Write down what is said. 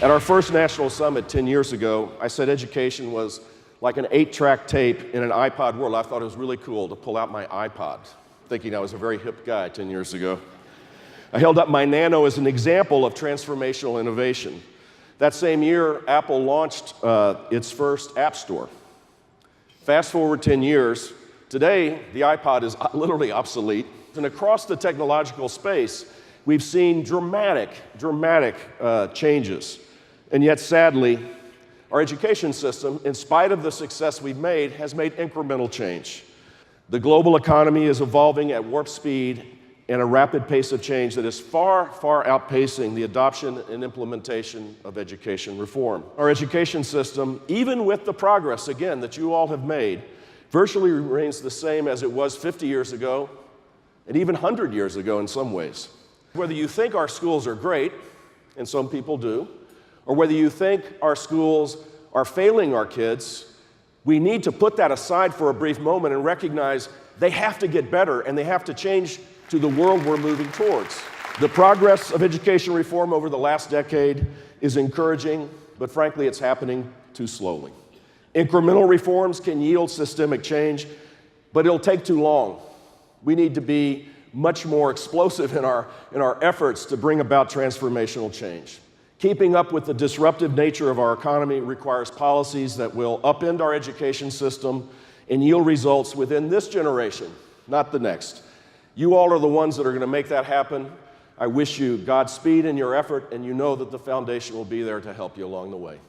At our first national summit 10 years ago, I said education was like an 8-track tape in an iPod world. I thought it was really cool to pull out my iPod, thinking I was a very hip guy 10 years ago. I held up my Nano as an example of transformational innovation. That same year, Apple launched its first App Store. Fast forward 10 years, today the iPod is literally obsolete. And across the technological space, we've seen dramatic changes. And yet, sadly, our education system, in spite of the success we've made, has made incremental change. The global economy is evolving at warp speed and a rapid pace of change that is far outpacing the adoption and implementation of education reform. Our education system, even with the progress, again, that you all have made, virtually remains the same as it was 50 years ago and even 100 years ago in some ways. Whether you think our schools are great, and some people do, or whether you think our schools are failing our kids, we need to put that aside for a brief moment and recognize they have to get better and they have to change to the world we're moving towards. The progress of education reform over the last decade is encouraging, but frankly, it's happening too slowly. Incremental reforms can yield systemic change, but it'll take too long. We need to be much more explosive in our efforts to bring about transformational change. Keeping up with the disruptive nature of our economy requires policies that will upend our education system and yield results within this generation, not the next. You all are the ones that are going to make that happen. I wish you Godspeed in your effort, and you know that the foundation will be there to help you along the way.